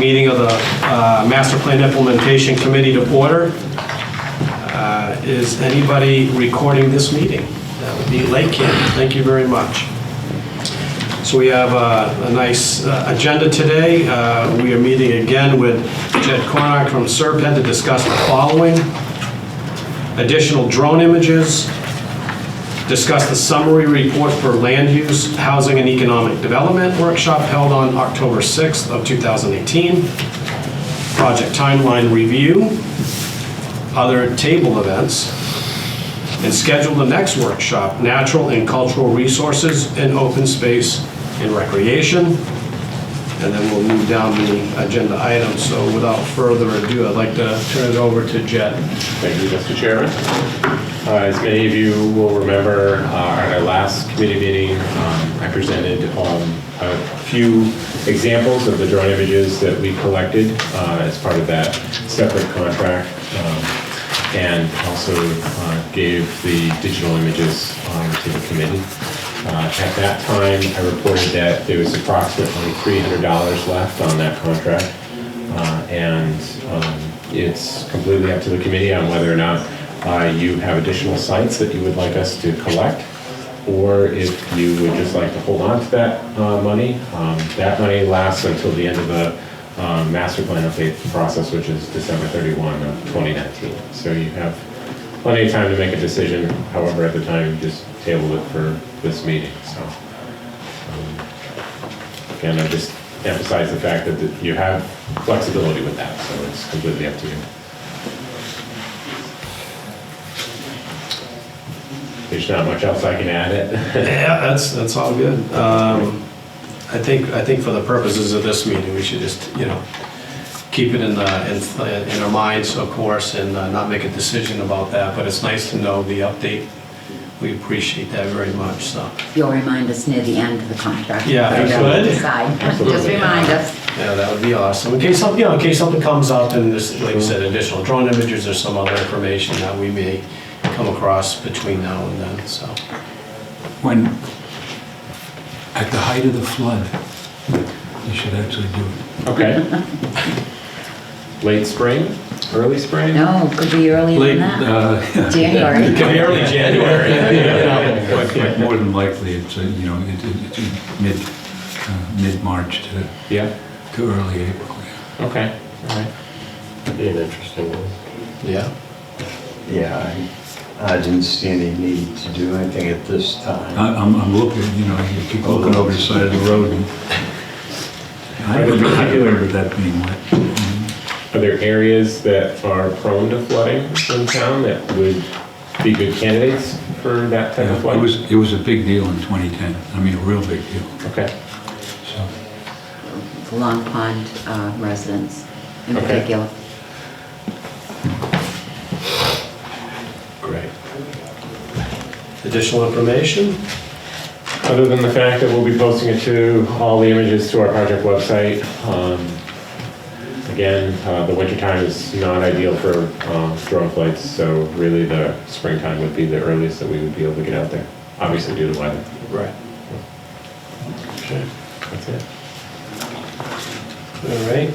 meeting of the Master Plan Implementation Committee to order. Is anybody recording this meeting? That would be Lakeville. Thank you very much. So we have a nice agenda today. We are meeting again with Jed Cornock from SERPED to discuss the following: additional drone images, discuss the summary report for land use, housing, and economic development workshop held on October 6th of 2018, project timeline review, other table events, and schedule the next workshop, natural and cultural resources and open space and recreation. And then we'll move down the agenda items. So without further ado, I'd like to turn it over to Jed. Thank you, Mr. Chairman. As many of you will remember, at our last committee meeting, I presented a few examples of the drone images that we collected as part of that separate contract, and also gave the digital images to the committee. At that time, I reported that there was approximately $300 left on that contract, and it's completely up to the committee on whether or not you have additional sites that you would like us to collect, or if you would just like to hold on to that money. That money lasts until the end of the master plan update process, which is December 31 of 2019. So you have plenty of time to make a decision. However, at the time, you just tabled it for this meeting. So again, I just emphasize the fact that you have flexibility with that, so it's completely up to you. There's not much else I can add it. Yeah, that's all good. I think for the purposes of this meeting, we should just, keep it in our minds, of course, and not make a decision about that. But it's nice to know the update. We appreciate that very much. So you'll remind us near the end of the contract. Yeah, if you could. Just remind us. Yeah, that would be awesome. In case something comes up, and there's, like you said, additional drone images or some other information that we may come across between now and then. So When, at the height of the flood, you should actually do it. Okay. Late spring? Early spring? No, could be earlier than that. January. It could be early January. But more than likely, it's it's mid-March to early April. Yeah. Okay. All right. Be an interesting one. Yeah. Yeah, I didn't see any need to do anything at this time. I'm looking, you keep looking over the side of the road, and I remember that being wet. Are there areas that are prone to flooding in town that would be good candidates for that type of flooding? It was a big deal in 2010. I mean, a real big deal. Okay. So, The Long Pond residents in Okay. particular. Great. Additional information? Other than the fact that we'll be posting it to all the images to our project website. Again, the wintertime is not ideal for drone flights, so really the springtime would be the earliest that we would be able to get out there, obviously due to the weather. Right. Okay. That's it. All right.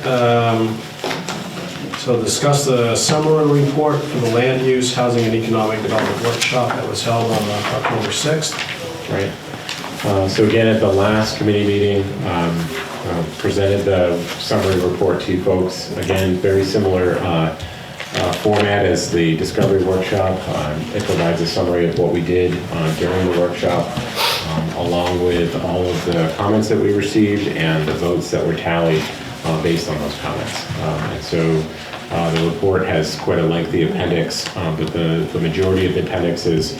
So discuss the summary report for the land use, housing, and economic development workshop that was held on October 6th. Right. So again, at the last committee meeting, presented the summary report to you folks. Again, very similar format as the discovery workshop. It provides a summary of what we did during the workshop, along with all of the comments that we received and the votes that were tallied based on those comments. And so the report has quite a lengthy appendix, but the majority of the appendix is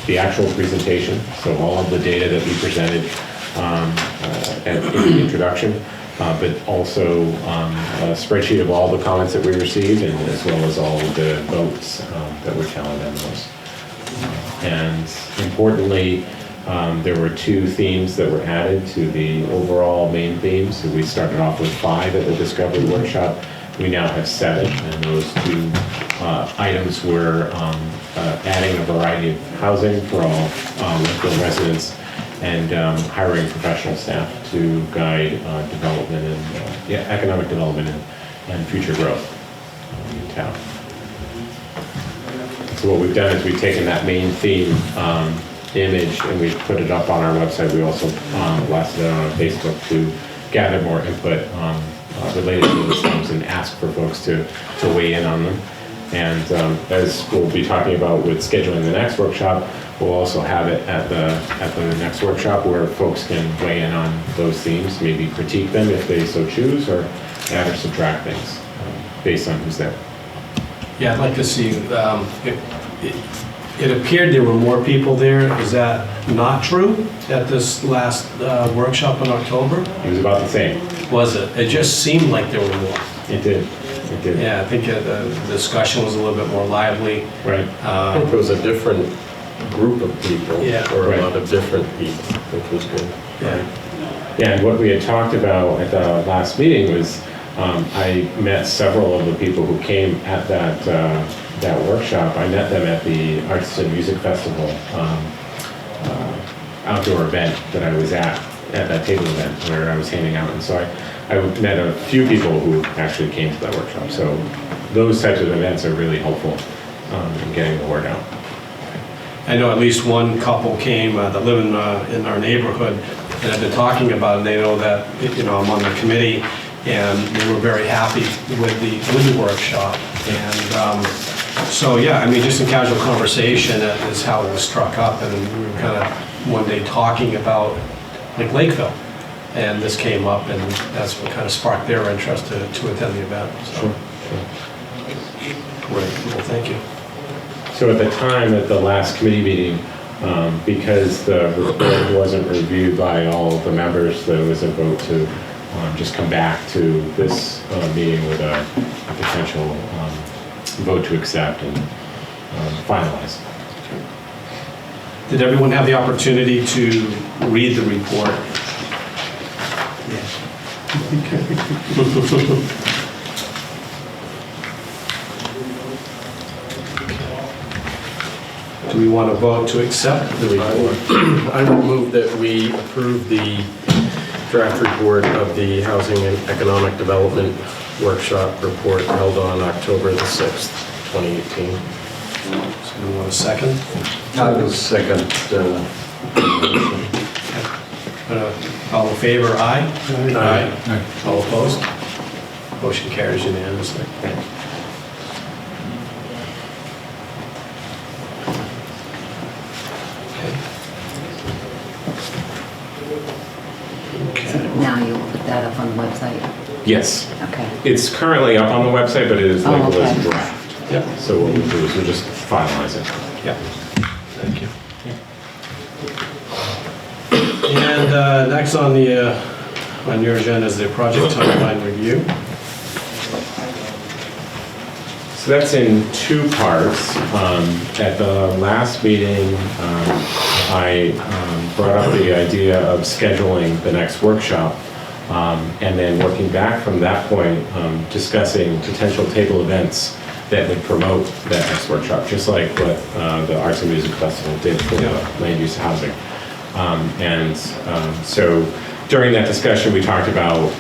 the actual presentation, so all of the data that we presented in the introduction, but also a spreadsheet of all the comments that we received, and as well as all of the votes that were tallied on those. And importantly, there were 2 themes that were added to the overall main theme. So we started off with 5 at the Discovery Workshop. We now have 7, and those 2 items were adding a variety of housing for all Lakeville residents and hiring professional staff to guide development and economic development and future growth in town. So what we've done is we've taken that main theme image and we've put it up on our website. We also blasted it on Facebook to gather more input related to those things and ask for folks to weigh in on them. And as we'll be talking about with scheduling the next workshop, we'll also have it at the next workshop where folks can weigh in on those themes, maybe critique them if they so choose, or add or subtract things based on who's there. Yeah, I'd like to see, it appeared there were more people there. Is that not true at this last workshop in October? It was about the same. Was it? It just seemed like there were more. It did. It did. Yeah, I think the discussion was a little bit more lively. Right. I think it was a different group of people, Yeah. or Right. a lot of different people, which was good. Yeah. Yeah, and what we had talked about at the last meeting was I met several of the people who came at that workshop. I met them at the Arts and Music Festival outdoor event that I was at that table event where I was handing out. And so I met a few people who actually came to that workshop. So those types of events are really helpful in getting the word out. I know at least one couple came that live in our neighborhood and have been talking about it. They know that, I'm on the committee, and they were very happy with the workshop. And so, yeah, I mean, just in casual conversation is how it was struck up, and we were kind of one day talking about like Lakeville, and this came up, and that's what kind of sparked their interest to attend the event. So. Sure. Great. Well, thank you. So at the time, at the last committee meeting, because the report wasn't reviewed by all of the members, there was a vote to just come back to this meeting with a potential vote to accept and finalize. Did everyone have the opportunity to read the report? Yes. Do we want to vote to accept the report? I would move that we approve the draft report of the Housing and Economic Development Workshop report held on October the 6th, 2018. So we want a second? I will second. All in favor, aye? Aye. All opposed? Motion carries unanimously. So now you'll put that up on the website? Yes. Okay. It's currently up on the website, but it is labeled as okay. draft. Yep. So what we'll do is we'll just finalize it. Yep. Thank you. And next on your agenda is the project timeline review. So that's in two parts. At the last meeting, I brought up the idea of scheduling the next workshop, and then working back from that point, discussing potential table events that would promote that next workshop, just like what the Arts and Music Festival did for land use housing. So during that discussion, we talked about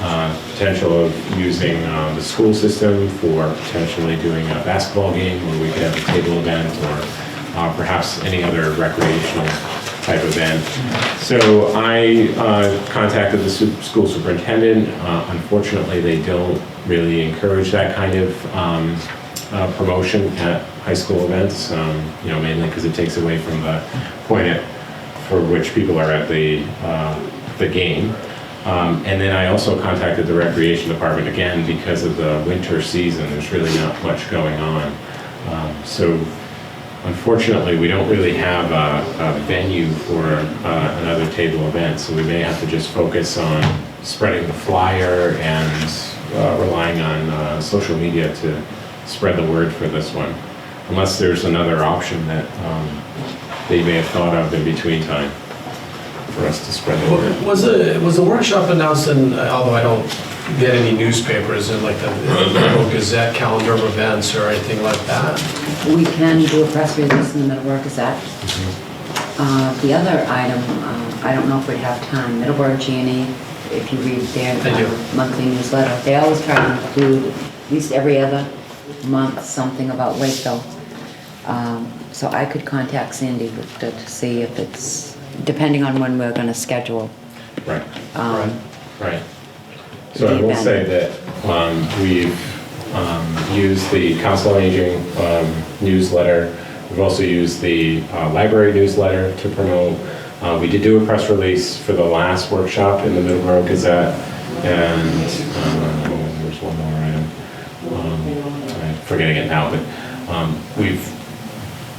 potential of using the school system for potentially doing a basketball game where we could have a table event, or perhaps any other recreational type event. So I contacted the school superintendent. Unfortunately, they don't really encourage that kind of promotion at high school events, mainly because it takes away from the point for which people are at the game. And then I also contacted the recreation department again because of the winter season. There's really not much going on. So unfortunately, we don't really have a venue for another table event. So we may have to just focus on spreading the flyer and relying on social media to spread the word for this one. Unless there's another option that they may have thought of in between time for us to spread the word. Was the workshop announced in, although I don't get any newspapers, in like the Lakeville Gazette calendar of events or anything like that? We can do a press release in the Middleborough Gazette. The other item, I don't know if we'd have time, Middleborough G&E if you read their I do. monthly newsletter, they always try to include at least every other month something about Lakeville. So I could contact Sandy to see if it's, depending on when we're gonna schedule. Right. um, Right. So I will say that we've used the Council on Aging newsletter. We've also used the library newsletter to promote. We did do a press release for the last workshop in the Middleborough Gazette, and there's one more item. I'm forgetting it now, but we've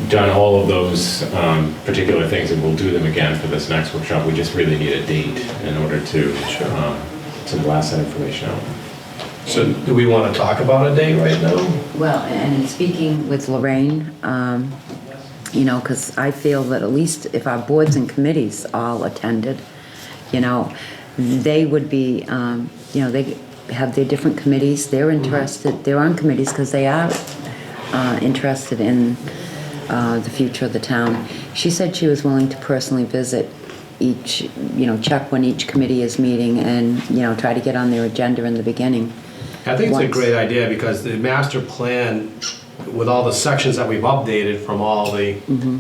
done all of those particular things, and we'll do them again for this next workshop. We just really need a date in order to blast that information out. So do we want to talk about a date right now? Well, and in speaking with Lorraine, you know, because I feel that at least if our boards and committees all attended, you know, they would be, you know, they have their different committees, they're interested, they're on committees because they are interested in the future of the town. She said she was willing to personally visit each, you know, check when each committee is meeting and, you know, try to get on their agenda in the beginning. I think it's a Once. great idea because the master plan, with all the sections that we've updated from all the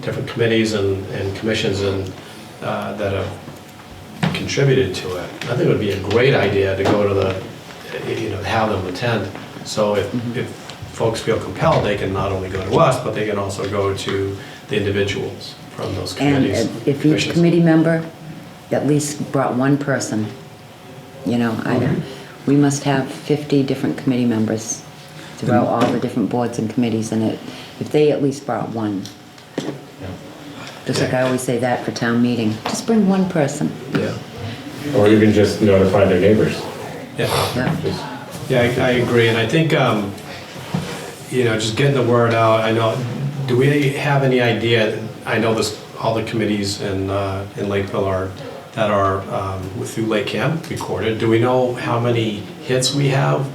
different committees and commissions and that have contributed to it, I think it would be a great idea to go to the, you know, have them attend. So if folks feel compelled, they can not only go to us, but they can also go to the individuals from those And committees. if each commissions. committee member at least brought one person, you know, we must have 50 different committee members throughout all the different boards and committees, and if they at least brought one. Just like I always say that for town meeting, just bring one person. Yeah, Or even just notify their neighbors. yeah. Yeah. Just- Yeah, I agree, and I think, you know, just getting the word out, I know, do we have any idea, I know this, all the committees in Lakeville that are through Lake Cam recorded, do we know how many hits we have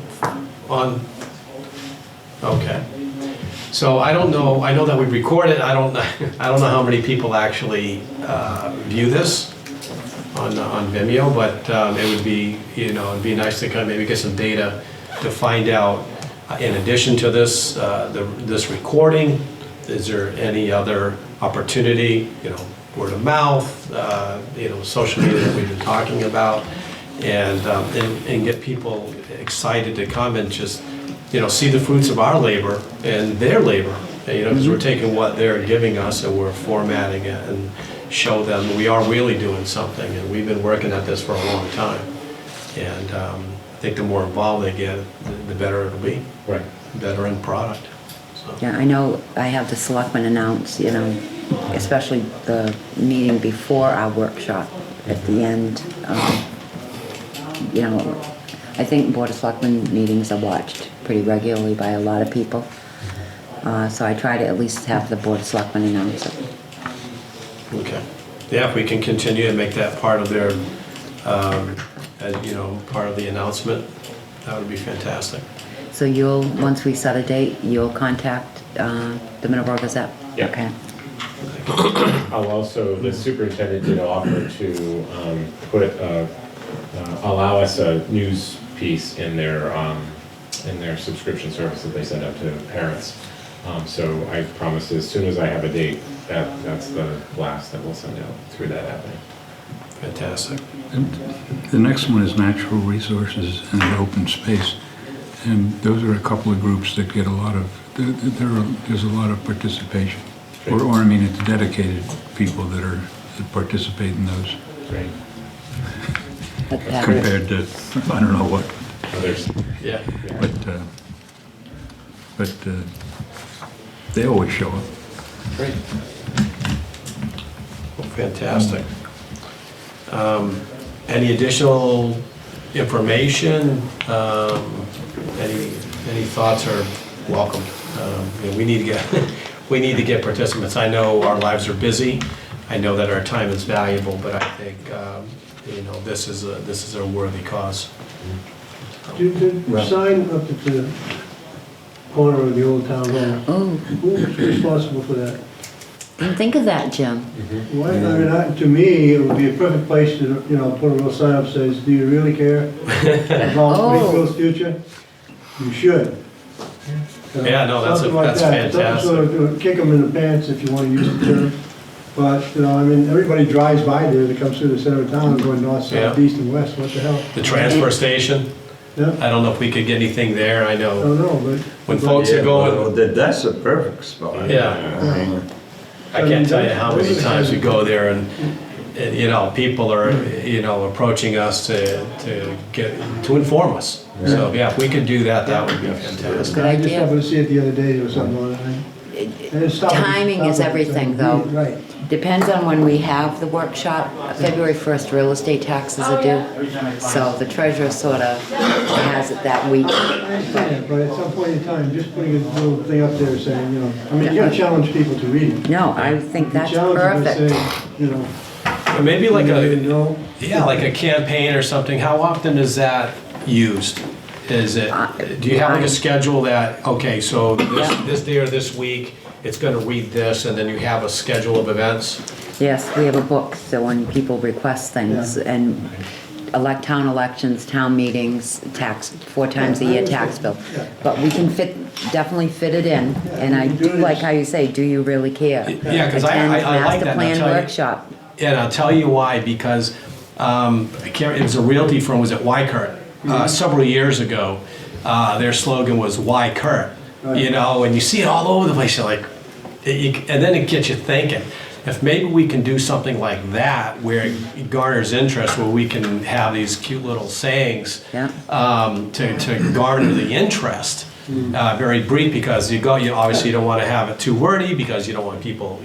on? Okay. So I don't know, I know that we recorded, I don't know how many people actually view this on Vimeo, but it would be, you know, it'd be nice to kind of maybe get some data to find out, in addition to this, this recording, is there any other opportunity, you know, word of mouth, you know, social media that we've been talking about, and get people excited to come and just, you know, see the fruits of our labor and their labor, you know, because we're taking what they're giving us and we're formatting it and show them we are really doing something, and we've been working at this for a long time. And I think the more involved they get, the better it'll be, Right. better end product. So. Yeah, I know I have the selectmen announce, you know, especially the meeting before our workshop at the end. You know, I think Board of Selectmen meetings are watched pretty regularly by a lot of people. So I try to at least have the Board of Selectmen announce it. Okay. Yeah, if we can continue to make that part of their, you know, part of the announcement, that would be fantastic. So you'll, once we set a date, you'll contact the Middleborough Gazette? Yeah. Okay. I'll also, the superintendent did offer to allow us a news piece in their subscription service that they send out to parents. So I promise as soon as I have a date, that's the blast that we'll send out through that avenue. Fantastic. And the next one is natural resources and open space. And those are a couple of groups that get a lot of, there's a lot of participation. Or I mean, it's dedicated people that participate in those Great. compared to, I don't know what, Others. Yeah. but they always show up. Great. Well, fantastic. Any additional information? Any thoughts are welcome. You know, we need to get participants. I know our lives are busy. I know that our time is valuable, but I think you know, this is a worthy cause. The sign up at the corner of the old town hall, Oh, who's responsible for that? Didn't think of that, Jim. Why, I mean, to me, it would be a perfect place to, put a little sign up that says, do you really care about Oh. Lakeville's future? You should. Yeah, no, that's Something like that. fantastic. Sort of kick them in the pants, if you want to use the term. But, I mean, everybody drives by there that comes through the center of town, going north, Yeah. south, east, and west, what the hell? The transfer station, Yeah, I don't know if we could get anything there, I I know. don't know, but. When folks Yeah, are going, well, that's a perfect spot. Yeah. I mean, I can't tell you how many times we go there and, people are, approaching us to inform us. So, yeah, if we could do that, that would be fantastic. Good I just idea. happened to see it the other day, there was something on it. And it stopped- Timing is stopped- everything, though. Right. Depends on when we have the workshop. February 1st, real estate taxes are due. So the treasurer sort of has it that week. Yeah, but at some point in time, just putting a little thing up there saying, I mean, you gotta challenge people to read it. No, I think You that's challenge them by perfect. saying, Maybe like no. like a campaign or something, how often is that used? Is it, do you have like a schedule that, okay, so this day or this week, it's gonna read this, and then you have a schedule of events? Yes, we have a book, so when people request things Yeah. and town elections, town meetings, 4 times a year tax bill. Yeah. But we can definitely fit it in, and I do like how you say, do you really care? Yeah, 'cause I Attend like that, and I'll master plan tell you- workshop. And I'll tell you why, because it was a realty firm, was at Wykert, several years ago. Their slogan was "Why Kurt?" Right. And you see it all over the place. You're like, and then it gets you thinking. If maybe we can do something like that, where it garners interest, where we can have these cute little sayings Yeah. to garner the interest. Very brief, because you obviously don't want to have it too wordy, because you don't want people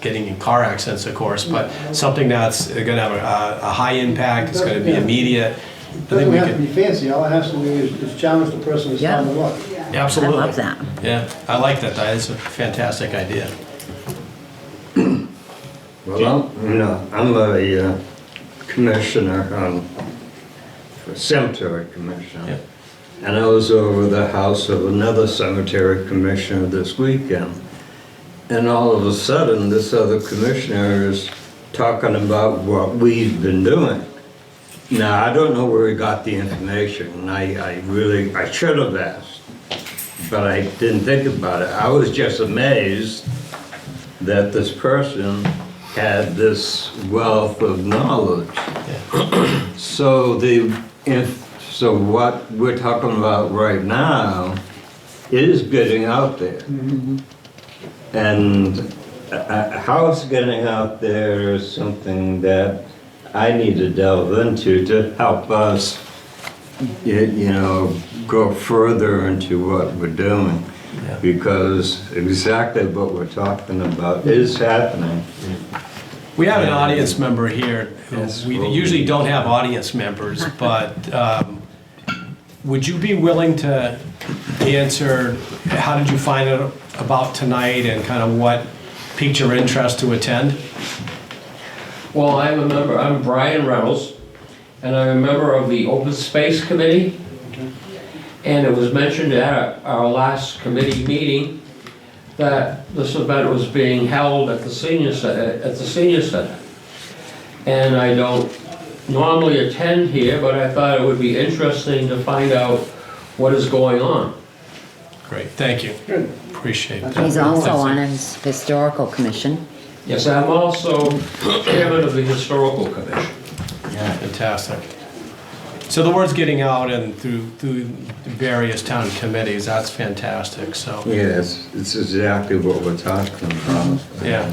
getting in car accidents, of course, but something that's going to have a high impact, it's going to be immediate. It doesn't have to be fancy, all it has to do is challenge the person that's Yeah. on the look. Absolutely. I love that. Yeah, I like that. That is a fantastic idea. Well, I'm a commissioner, cemetery commissioner. Yeah. And I was over the house of another cemetery commissioner this weekend. And all of a sudden, this other commissioner is talking about what we've been doing. Now, I don't know where he got the information, and I should have asked, but I didn't think about it. I was just amazed that this person had this wealth of knowledge. So what we're talking about right now is getting out there. And how it's getting out there is something that I need to delve into to help us, go further into what we're doing. Yeah. Because exactly what we're talking about is happening. We have an audience member here. Yes, We well, usually don't have audience members, but would you be willing to answer, how did you find out about tonight, and kind of what piqued your interest to attend? Well, I'm a member, I'm Brian Reynolds, and I'm a member of the Open Space Committee. And it was mentioned at our last committee meeting that this event was being held at the senior center. And I don't normally attend here, but I thought it would be interesting to find out what is going on. Great, thank you. Good. Appreciate that. He's also on a historical commission. Yes, I'm also chairman of the Historical Commission. Fantastic. So the word's getting out and through various town committees, that's fantastic, so. Yes, it's exactly what we're talking about. Yeah.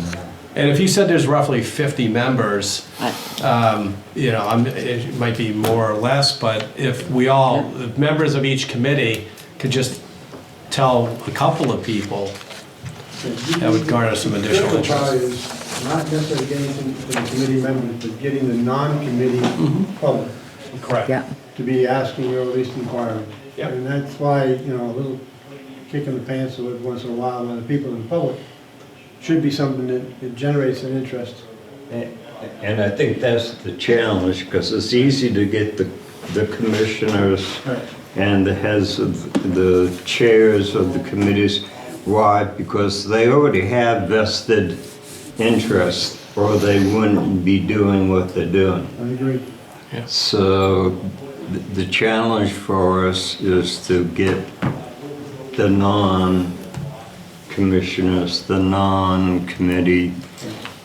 And if you said there's roughly 50 members, it might be more or less, but if if members of each committee could just tell a couple of people, that would garner some additional The critical part interest. is not necessarily getting to the committee members, but getting the non-committee public Correct. Yeah. to be asking or at least inquiring. Yep. And that's why, a little kick in the pants once in a while by the people in the public should be something that generates an interest. And I think that's the challenge, because it's easy to get the commissioners Right. and the heads of the chairs of the committees, Why? Because they already have vested interest, or they wouldn't be doing what they're doing. I agree. So the challenge for us is to get the non-commissioners, the non-committee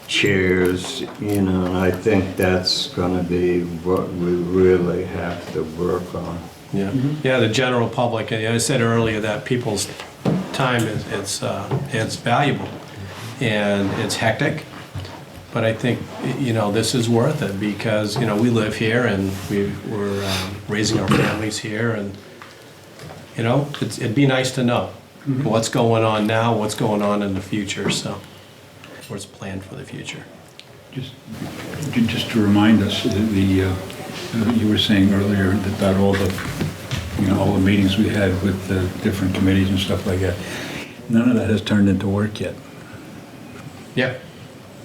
chairs, you know, and I think that's gonna be what we really have to work on. Yeah, yeah, the general public, and I said earlier that people's time it's valuable and it's hectic, but I think, you know, this is worth it because, you know, we live here and we're raising our families here and, you know, it'd be nice to know what's going on now, what's going on in the future, so, what's planned for the future. Just to remind us, you were saying earlier that all the, you know, all the meetings we had with the different committees and stuff like that, none of that has turned into work yet. Yep.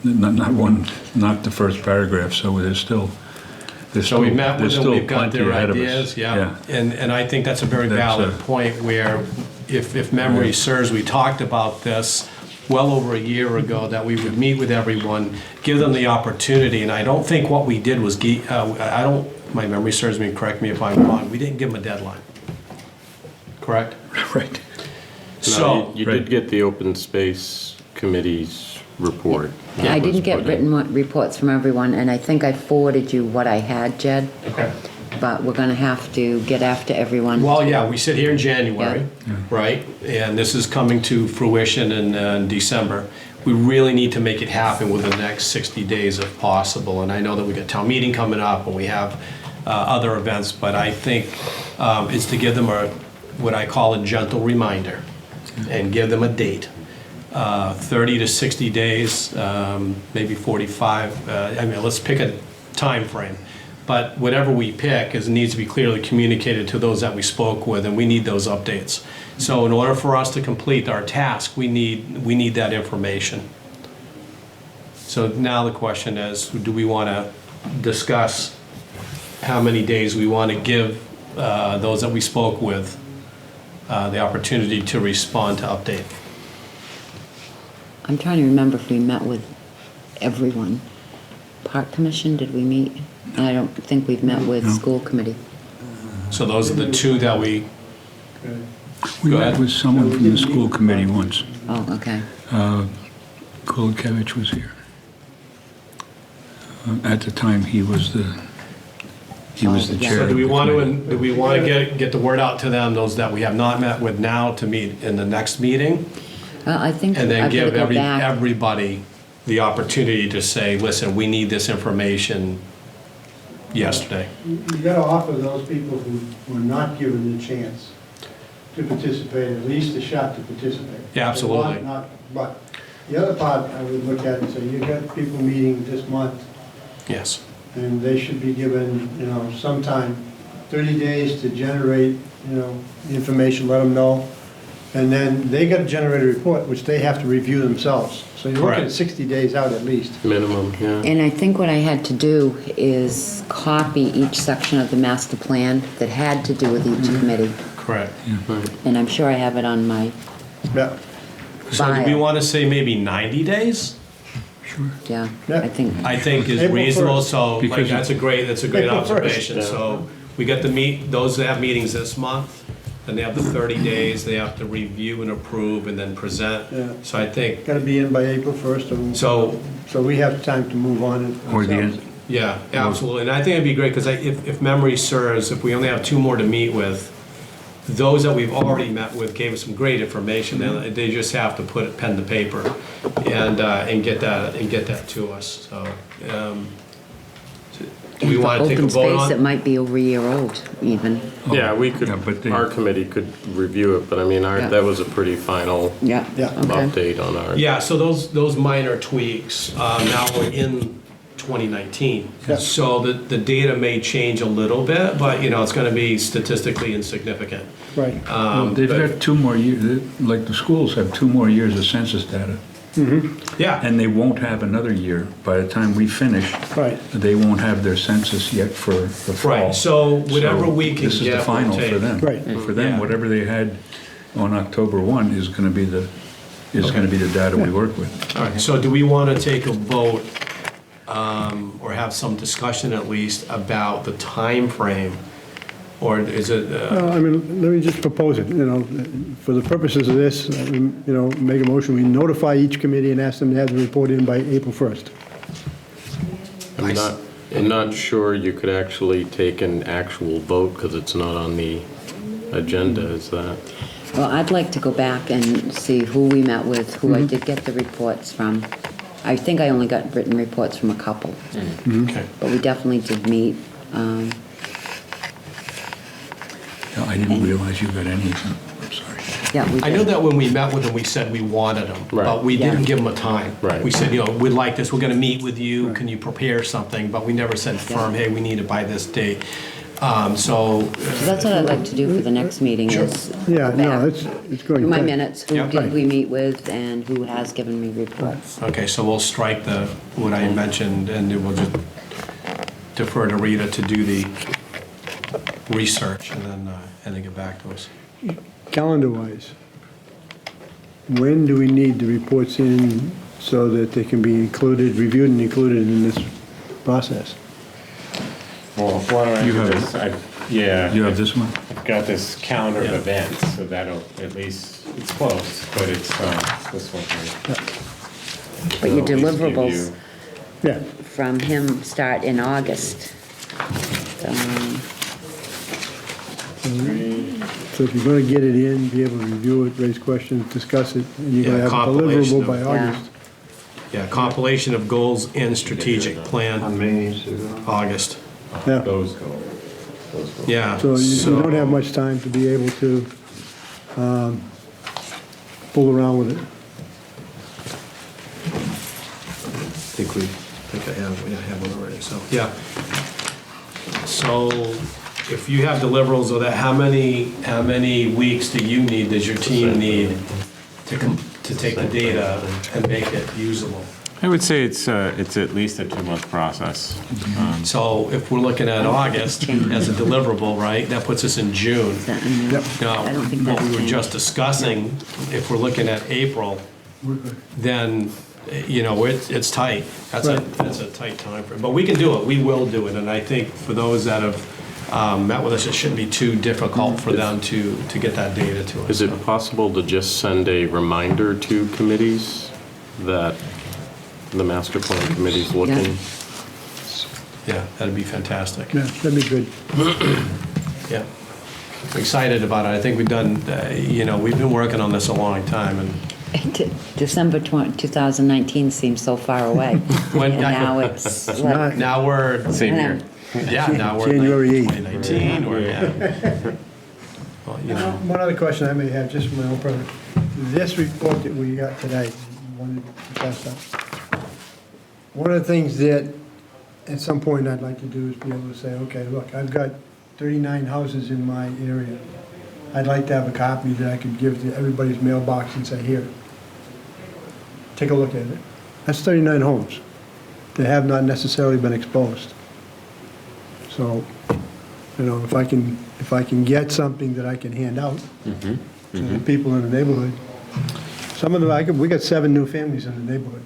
Not one, not the first paragraph, so there's still So we met with there's them, still we've got plenty their ahead of us. ideas, yeah. And I think that's a very valid point where, if memory serves, we talked about this well over a year ago, that we would meet with everyone, give them the opportunity, and I don't think what we did was, my memory serves me, correct me if I'm wrong, we didn't give them a deadline. Correct? Right. So, You did get the open space committee's report. I didn't get That was put in. written reports from everyone, and I think I forwarded you what I had, Jed, okay. but we're gonna have to get after everyone. Well, yeah, we sit here in January, right? And this is coming to fruition in December. We really need to make it happen within the next 60 days if possible. And I know that we got town meeting coming up and we have other events, but I think it's to give them what I call a gentle reminder and give them a date. 30 to 60 days, maybe 45. I mean, let's pick a time frame. But whatever we pick needs to be clearly communicated to those that we spoke with, and we need those updates. So in order for us to complete our task, we need that information. So now the question is, do we want to discuss how many days we want to give those that we spoke with the opportunity to respond to update? I'm trying to remember if we met with everyone. Park Commission, did we meet? I don't think we've met with No. School Committee. So those are the two that we, We Go met ahead. with someone from the school committee once. Oh, okay. Kolakevich was here. At the time, he was the yeah. chair. so of do we the want committee. to get the word out to them, those that we have not met with now, to meet in the next meeting? Well, I think And then I've got to give go back. everybody the opportunity to say, listen, we need this information yesterday. You gotta offer those people who were not given the chance to participate, at least a shot to participate. Yeah, absolutely. But the other part, I would look at and say, you've got people meeting this month, Yes. and they should be given, you know, sometime, 30 days to generate, you know, the information, let them know. And then they got to generate a report, which they have to review themselves. So you're looking at Correct. 60 days out at least. Minimum, yeah. And I think what I had to do is copy each section of the master plan that had to do with each committee. Correct. And I'm sure I have it on my Yeah. So do we file. want to say maybe 90 days? Yeah, Yeah. I think, I think is April reasonable, 1st. so like, Because- that's a great April 1st. observation. So we got those that have meetings this month, then they have the 30 days, they have to review and approve and then present. Yeah. So I think, Got to be in by April 1st. so, So we have time to move on. Or the ourselves. end. yeah, absolutely. And I think it'd be great, because if memory serves, if we only have 2 more to meet with, those that we've already met with gave us some great information. They just have to put pen to paper and get that to us. So, do we and for want to take a open vote space, it on? might be over a year old even. Yeah, we could, Yeah, but they- our committee could review it, but I mean, Yeah. that was a pretty final Yeah, Yeah. okay. update on our. Yeah, so those minor tweaks, now we're in 2019. Yeah. So the data may change a little bit, but, you know, it's going to be statistically insignificant. Right. They've But- got 2 more years, like the schools have 2 more years of census data, Yeah, and they won't have another year. By the time we finish, Right. they won't have their census yet for the fall. right, so whatever So we can This is the get, we'll final take. for them. Right. For Yeah. them, whatever they had on October 1 is going to be the is going to be the data we work with. All right, so do we want to take a vote, or have some discussion at least about the time frame? Or is it, Well, I mean, let me just propose it, for the purposes of this, make a motion, we notify each committee and ask them to have the report in by April 1st. I'm not sure you could actually take an actual vote because it's not on the agenda, is that? Well, I'd like to go back and see who we met with, who I did get the reports from. I think I only got written reports from a couple, okay. but we definitely did meet. No, I didn't realize you got any. I'm sorry. Yeah, we I know did. that when we met with them, we said we wanted them, but Right. we Yeah. didn't give them a time. Right. We said, we'd like this, we're gonna meet with you, can you prepare something? But we never said firm, hey, we need it by this date. So, So that's what I'd like to do for the next meeting is Yeah, go no, back it's going. through my quick. minutes, who Yeah. did we meet with and who has given me reports. okay, so we'll strike what I mentioned, and then we'll just defer to Rita to do the research, and then get back to us. Calendar-wise, when do we need the reports in so that they can be included, reviewed and included in this process? Well, why don't I You do have this? Yeah. You have this one? I've got this calendar of Yeah. events, so that'll, at least, it's close, but it's this one here. But your So at least give deliverables you- Yeah, from him start in August. so if you're going to get it in, be able to review it, raise questions, discuss it, and you're going Yeah, to have a compilation deliverable by of- Yeah. August. Yeah, compilation of goals and strategic plan, August. Yeah, Those go. Those go. Yeah. so you don't have much time to be able to fool around with it. I think I have one already, so, yeah. So if you have deliverables of that, how many weeks do you need, does your team need to take the data and make it usable? I would say it's at least a 2-month process. So if we're looking at August as a deliverable, right, that puts us in June. Is that in there? Now, I don't think what that's we were changed. just discussing, if we're looking at April, then, it's tight. That's a tight timeframe. But we can do it, we will do it, and I think for those that have met with us, it shouldn't be too difficult for them to get that data to us. Is it possible to just send a reminder to committees that the master plan committee's looking? Yeah, that'd be fantastic. Yeah, that'd be good. Yeah. I'm excited about it. I think we've done, we've been working on this a long time, and December 2019 seems so far away. When- And now it's like, now we're, Same here. yeah, now we're January 8th. 2019, or, well, One other question I may have, just for my own purpose. This report that we got today, wanted to pass out. One of the things that, at some point, I'd like to do is be able to say, okay, look, I've got 39 houses in my area. I'd like to have a copy that I could give to everybody's mailbox and say, here, take a look at it. That's 39 homes that have not necessarily been exposed. So, if I can get something that I can hand out to the people in the neighborhood. Some of them, we got 7 new families in the neighborhood.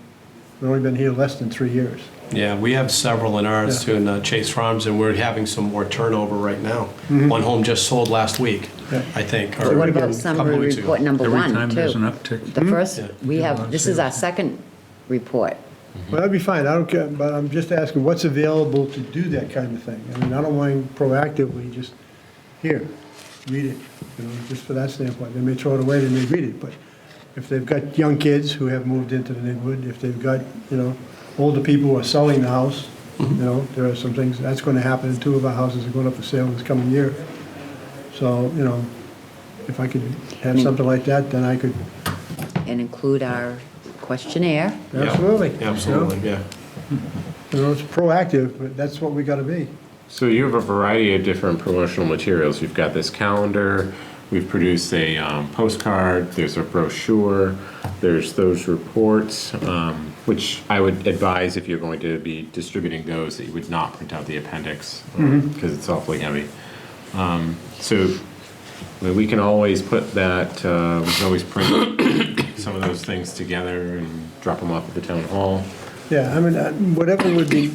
We've only been here less than 3 years. Yeah, we have several in ours too, in Chase Farms, and we're having some more turnover right now. One home just sold last week, Yeah. I think, so or what a about couple summary weeks ago. report number Every one, time there's an too? uptick. The first, Yeah. we Yeah, have, this is our second report. Well, that'd be fine, I don't care, but I'm just asking, what's available to do that kind of thing? I mean, I don't mind proactively, just, here, read it, just for that standpoint. They may throw it away, they may read it, but if they've got young kids who have moved into the neighborhood, if they've got, older people who are selling the house, there are some things, that's gonna happen, and 2 of our houses are going up for sale this coming year. So, if I could have something like that, then I could, And include our questionnaire. Yeah. absolutely. Absolutely, yeah. It's proactive, but that's what we gotta be. So you have a variety of different promotional materials. You've got this calendar, we've produced a postcard, there's a brochure, there's those reports, which I would advise if you're going to be distributing those, that you would not print out the appendix, because it's awfully heavy. So I mean, we can always put that, we can always print some of those things together and drop them off at the town hall. Yeah, I mean, whatever would be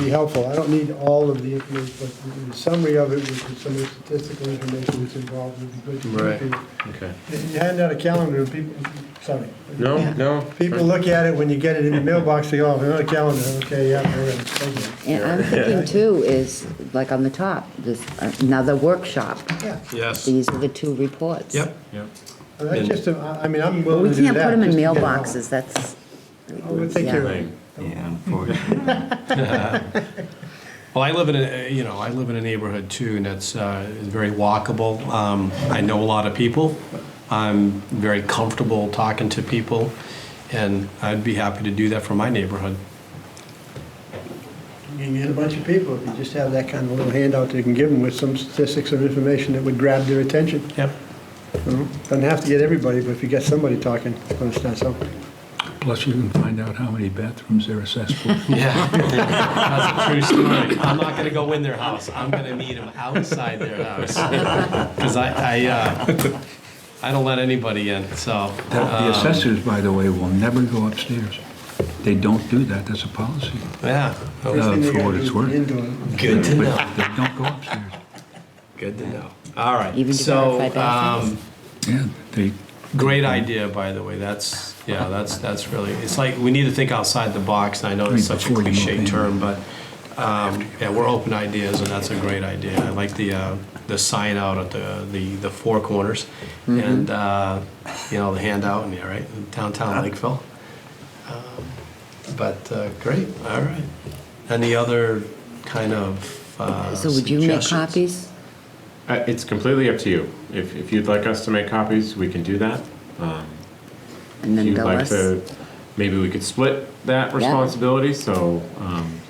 helpful. I don't need all of the information, but the summary of it with some of the statistical information that's involved would be good to Right. people. Okay. You hand out a calendar, and people, sorry. No. People look at it when you get it in the mailbox, they go, oh, another calendar, okay, yeah, we're in. Thank you. And I'm thinking too is, like on the top, there's another workshop. Yeah, Yes. These are the two reports. Yep. Yep. well, that's just, I mean, I'm But willing we to do that. can't put them in just to get it all. mailboxes, that's, We'll take care of it. Thing. Yeah, unfortunately. Well, I live in a neighborhood too, and it's very walkable. I know a lot of people. I'm very comfortable talking to people, and I'd be happy to do that for my neighborhood. You can get a bunch of people, if you just have that kind of little handout that you can give them with some statistics or information that would grab their attention. Yep. You know, doesn't have to get everybody, but if you get somebody talking, understand something. Plus you can find out how many bathrooms they're assessed for. Yeah, that's a true story. I'm not gonna go in their house. I'm gonna meet them outside their house. Because I don't let anybody in, so. The assessors, by the way, will never go upstairs. They don't do that, that's a policy. Yeah, First thing they For gotta what do it's is worth. get into it. good to But know. they don't go upstairs. Good to know. All right, Even to so, verify bathrooms? Yeah, they, great idea, by the way. That's really, it's like, we need to think outside the box, and I know it's such a Before you move cliche in. term, but, yeah, we're open ideas, and that's a great idea. I like the sign out at the four corners, and, the handout, and, yeah, right, downtown Lakeville. But, great, all right. Any other kind of so would you make suggestions? copies? It's completely up to you. If you'd like us to make copies, we can do that. And If then you'd bill like us? to, maybe we could split that responsibility, so,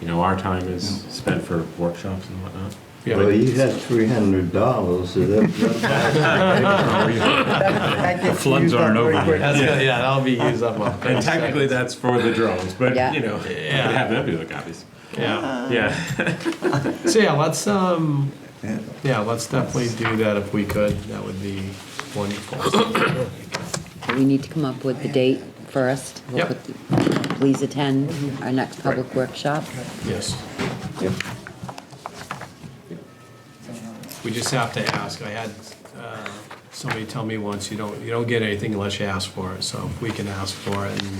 our time is spent for workshops and whatnot. Yeah, Well, you had $300, so The floods aren't over yet. that'll be used up. And technically, that's for the drones, but, Yeah. we could have them do the copies. Yeah. Yeah. So yeah, let's definitely do that if we could. That would be wonderful. We need to come up with the date first. We'll Yep. put- Please attend our next public workshop. Yes. We just have to ask. I had somebody tell me once, you don't get anything unless you ask for it. So if we can ask for it and,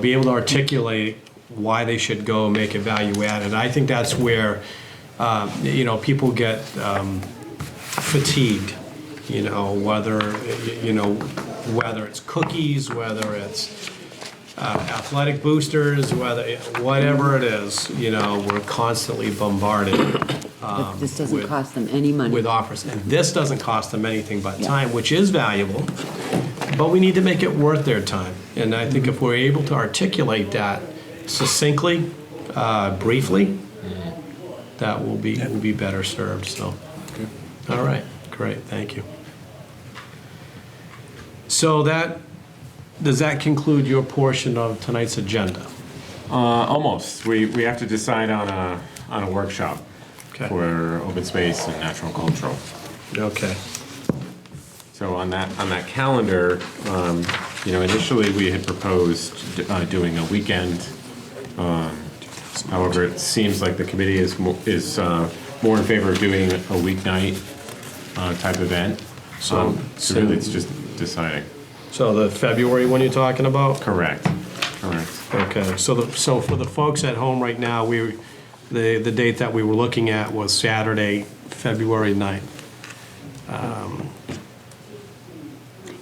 be able to articulate why they should go and make it value added. I think that's where, people get fatigued, whether it's cookies, whether it's athletic boosters, whatever it is, we're constantly bombarded But this doesn't with- cost them any money. with offers. And this doesn't cost them anything but Yeah. time, which is valuable, but we need to make it worth their time. And I think if we're able to articulate that succinctly, briefly, that will be better served, so. All right, great, thank you. So does that conclude your portion of tonight's agenda? Almost. We have to decide on a workshop Okay. for open space and natural cultural. Okay. So on that calendar, initially we had proposed doing a weekend. However, it seems like the committee is more in favor of doing a weeknight type event. So Really, it's just deciding. So the February one you're talking about? Correct. Okay, so for the folks at home right now, the date that we were looking at was Saturday, February 9th.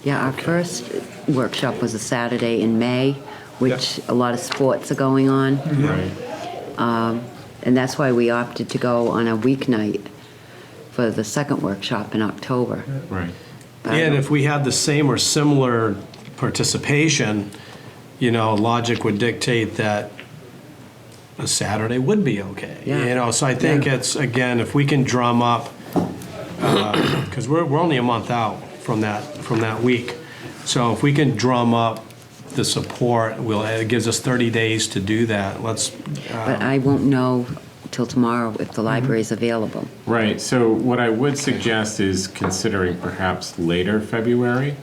Yeah, our first workshop was a Saturday in May, which a lot of sports are going on. Right. And that's why we opted to go on a weeknight for the second workshop in October. Right. But I And don't- if we had the same or similar participation, logic would dictate that a Saturday would be okay. Yeah. So I think Yeah. it's, again, if we can drum up, because we're only a month out from that week. So if we can drum up the support, it gives us 30 days to do that. Let's, But I won't know till tomorrow if the library's available. Right. So what I would suggest is considering perhaps later February.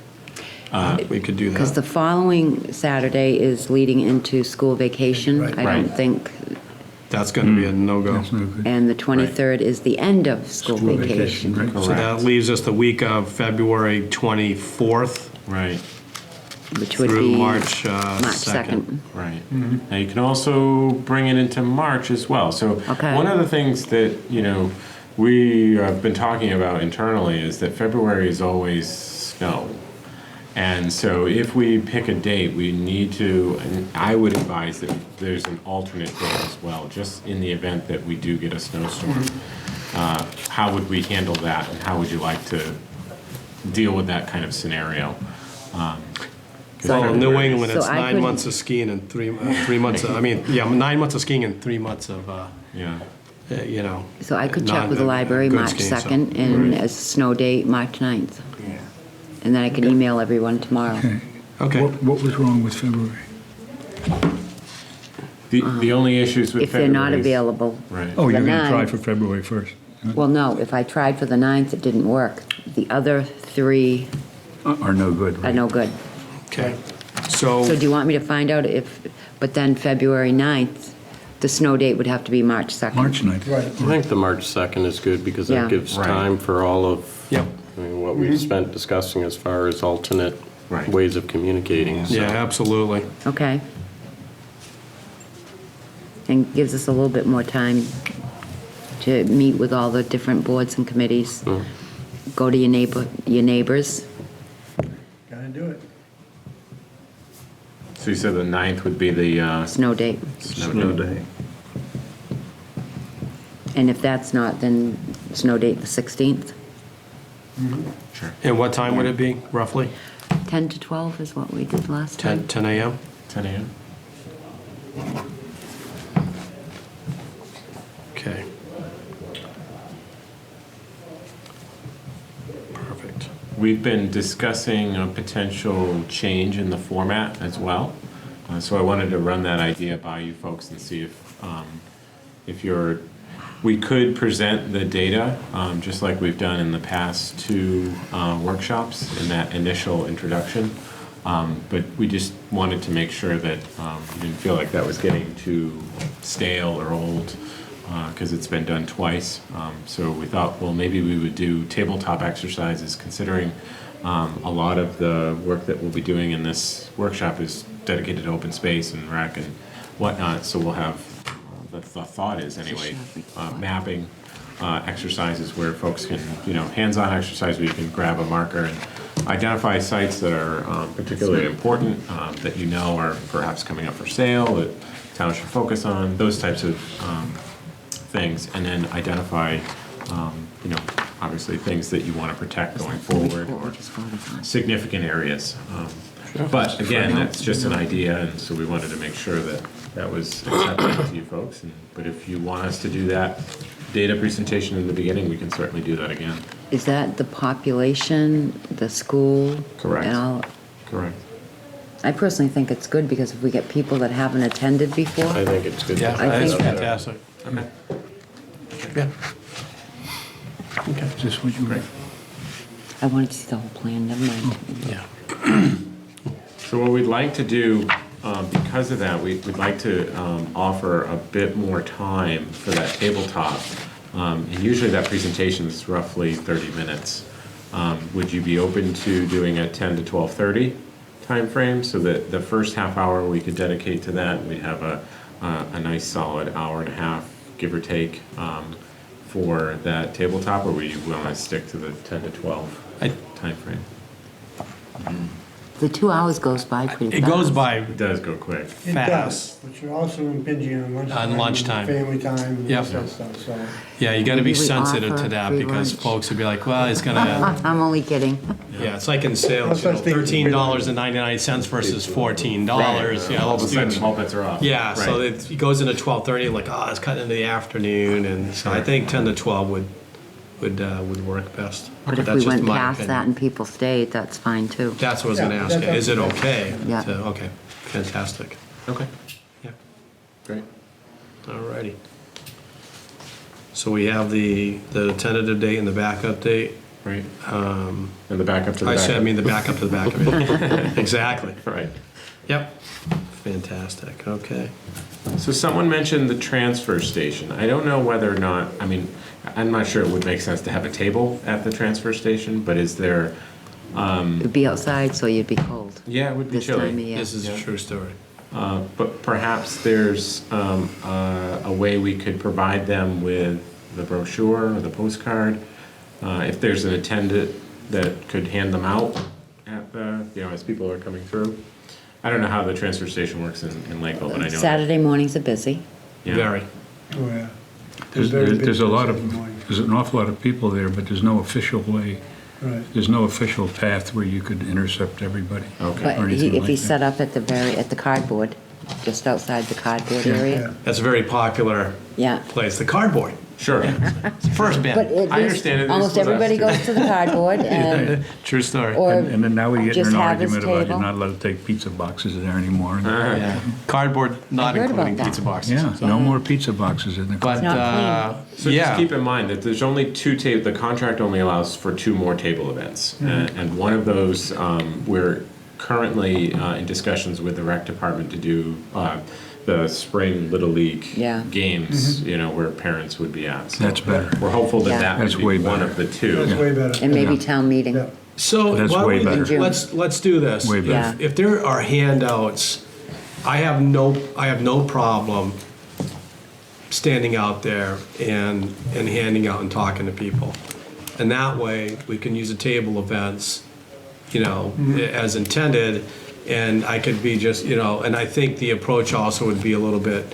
We could do Because the that. following Saturday is leading into school vacation. Right. I don't Right. think, That's going to be a no-go. That's no good. and the 23rd is the end of school School vacation. right? So that leaves us the week of February 24th Right, Which would through be March March 2nd. 2nd. right. Now, you can also bring it into March as well. So Okay. one of the things that, we have been talking about internally is that February is always snow. And so if we pick a date, we need to, and I would advise that there's an alternate date as well, just in the event that we do get a snowstorm. How would we handle that, and how would you like to deal with that kind of scenario? 'Cause Well, in New February- England, it's So I 9 could- months of skiing and 3 months, 9 months of skiing and 3 months of, Yeah. So I could check Not with the a library good March scheme, so- 2nd, and Right. as a snow date, March 9th. And then I can email everyone tomorrow. Okay. Okay. What was wrong with February? The only issues with If they're not February is- available. Right. Oh, you're The going to try 9th. for February 1st? Well, no, if I tried for the 9th, it didn't work. The other 3 Are no good, are right? no good. Okay. So do you want me to find out if, but then February 9th, the snow date would have to be March 2nd? March 9th. Right. I think the March 2nd is good because Yeah. that gives Right. time for all of, Yep. what we've spent discussing as far as alternate Right. ways of communicating. so. Yeah, absolutely. Okay. And gives us a little bit more time to meet with all the different boards and committees. Go to your neighbors. Gotta do it. So you said the 9th would be the Snow date. Snow day. And if that's not, then snow date the 16th. Sure. And what time would it be, roughly? 10 to 12 is what we did last time. 10 a.m.? 10 a.m.? Okay. Perfect. We've been discussing a potential change in the format as well. So I wanted to run that idea by you folks and see if we could present the data, just like we've done in the past 2 workshops in that initial introduction. But we just wanted to make sure that we didn't feel like that was getting too stale or old, because it's been done twice. So we thought, well, maybe we would do tabletop exercises, considering a lot of the work that we'll be doing in this workshop is dedicated to open space and rec and whatnot. So we'll have, the thought is anyway, mapping exercises where folks can, hands-on exercise where you can grab a marker and identify sites that are particularly important, that are perhaps coming up for sale, that town should focus on, those types of things, and then identify, obviously things that you want to protect going forward, or significant areas. But again, that's just an idea, and so we wanted to make sure that that was acceptable to you folks. But if you want us to do that data presentation in the beginning, we can certainly do that again. Is that the population, the school? Correct. And all? Correct. I personally think it's good because if we get people that haven't attended before, I think it's good. to Yeah, have I that's think- that. fantastic. Okay. Yeah. Is this what you read? I wanted to see the whole plan, never mind. Yeah. So what we'd like to do, because of that, we'd like to offer a bit more time for that tabletop. And usually that presentation is roughly 30 minutes. Would you be open to doing a 10 to 12:30 timeframe, so that the first half hour we could dedicate to that? We'd have a nice solid hour and a half, give or take, for that tabletop, or would you want to stick to the 10 to 12 timeframe? The 2 hours goes by pretty It fast. goes by It does go quick. It Fast. does, but you're also impinging on lunchtime. On lunchtime. Family time, and Yep. all that stuff, so. Yeah, you gotta be Maybe we sensitive offer to that, free because lunch. folks would be like, well, it's gonna, I'm only kidding. yeah, it's like in sales, No such thing as free $13.99 versus $14. Yeah, All of a let's sudden, do all bets are off. Yeah, so Right. it goes into 12:30, like, oh, it's cutting into the afternoon, and so I think 10 to 12 would work best. But if That's we just went my past opinion. that and people stayed, that's fine too. That's what I was gonna Yeah, ask, that- is it okay? Yeah. Okay, fantastic. Okay, Yeah, great. all righty. So we have the tentative date and the backup date. right? And the backup to the I backup. said, I mean, the backup to the back of it. Exactly. Right. Yep. Fantastic, okay. So someone mentioned the transfer station. I don't know whether or not, I mean, I'm not sure it would make sense to have a table at the transfer station, but is there, It'd be outside, so you'd be cold yeah, it would be this time of chilly. year. This is a true story. But perhaps there's a way we could provide them with the brochure or the postcard. If there's an attendant that could hand them out at the, as people are coming through. I don't know how the transfer station works in Lakeville, but I know. Saturday mornings are busy. Yeah. Very. Oh, yeah. There's very there's a busy lot of, Saturday morning. there's an awful lot of people there, but there's no official way, Right. there's no official path where you could intercept everybody. Okay. But Or anything if like he's that. set up at the cardboard, just outside the cardboard area. That's a very popular Yeah. place, the cardboard. Sure. It's the first But band. at I least understand it. almost This was us everybody too. goes to the cardboard and, True story. or And then now we get in just an have his argument about table. you're not allowed to take pizza boxes there anymore. Yeah. Cardboard, not I heard including about that. pizza boxes. Yeah, no more pizza boxes in the car. But, not So yeah. just keep in mind that there's only the contract only allows for 2 more table events. And one of those, we're currently in discussions with the rec department to do the spring Little League Yeah. games, where parents would be at. So That's better. We're hopeful that Yeah. that That's would way be one better. of the 2. That's way better. and maybe Yeah. town meeting. Yeah. So That's why don't way we- better. In June. let's do this. Way better. If there are handouts, I have no problem standing out there and handing out and talking to people. And that way, we can use the table events, as intended, and I could be just, and I think the approach also would be a little bit,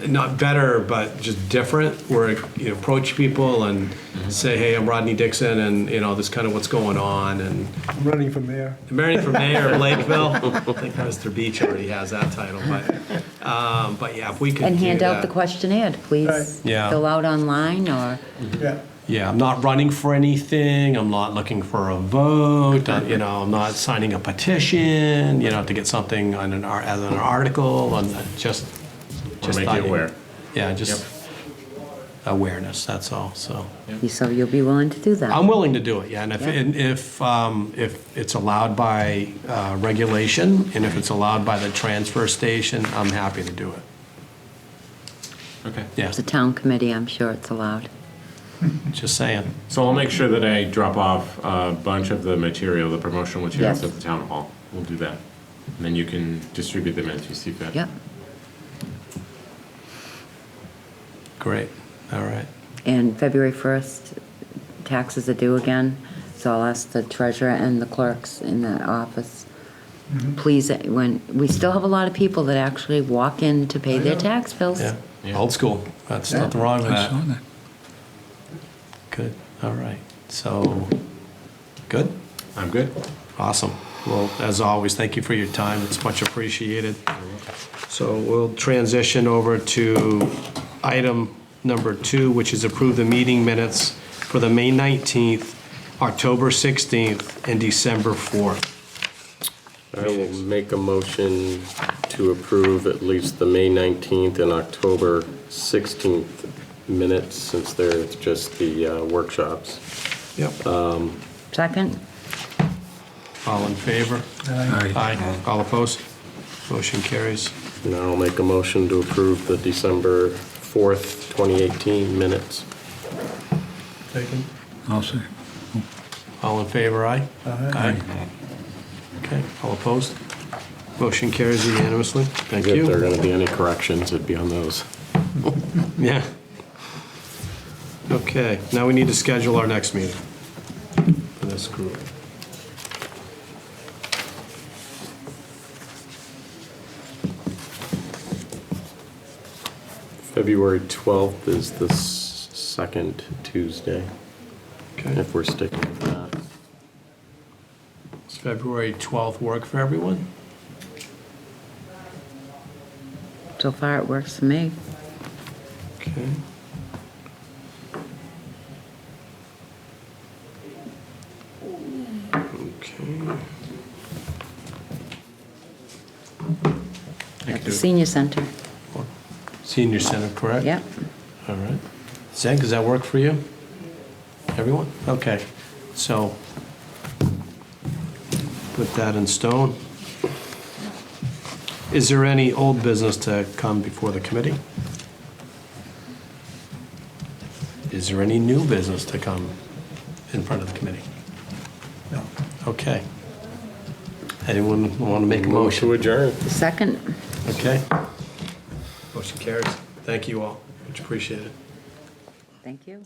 not better, but just different, where you approach people and say, hey, I'm Rodney Dixon, and, this is kind of what's going on, and I'm running for mayor. Marrying for mayor of Lakeville. I think Mr. Beach already has that title, but yeah, if we could And do hand out the that. questionnaire to please Right. Yeah. fill out online or, Yeah. Yeah, I'm not running for anything, I'm not looking for a vote, I'm not signing a petition, to get something on as an article, and just Make thought you aware. Yeah, just awareness, that's all, so. so you'll be willing to do that? I'm willing to do it, yeah, and Yeah. if it's allowed by regulation, and if it's allowed by the transfer station, I'm happy to do it. Okay. Yeah, It's a town committee, I'm sure it's allowed. just saying. So I'll make sure that I drop off a bunch of the material, the promotional materials Yes. at the town hall. We'll do that. And then you can distribute them as you see fit. Yep. Great, all right. And February 1st, taxes are due again, so I'll ask the treasurer and the clerks in the office, please, we still have a lot of people that actually walk in to pay their tax bills. Yeah, Yeah. old school, that's nothing wrong with I saw that. that. Good, all right, so, good, I'm good. awesome. Well, as always, thank you for your time, it's much appreciated. So we'll transition over to item number 2, which is approve the meeting minutes for the May 19th, October 16th, and December 4th. I will make a motion to approve at least the May 19th and October 16th minutes, since they're just the workshops. Yep. Second? All in favor? Aye. Aye. All opposed? Motion carries. Now I'll make a motion to approve the December 4th, 2018 minutes. Second. I'll say. All in favor, aye? Aye. Okay, all opposed? Motion carries unanimously. Thank If there are you. going to be any corrections, it'd be on those. Yeah. Okay, now we need to schedule our next meeting for this group. February 12th is the second Tuesday, Okay, if we're sticking with that. does February 12th work for everyone? So far, it works for me. Okay. Okay. At the senior center. Senior Center, correct? Yep. All right. Zach, does that work for you? Everyone? Okay, so put that in stone. Is there any old business to come before the committee? Is there any new business to come in front of the committee? No. Okay. Anyone want to make a Move motion? to adjourn. Second? Okay. Motion carries. Thank you all. Much appreciated. Thank you.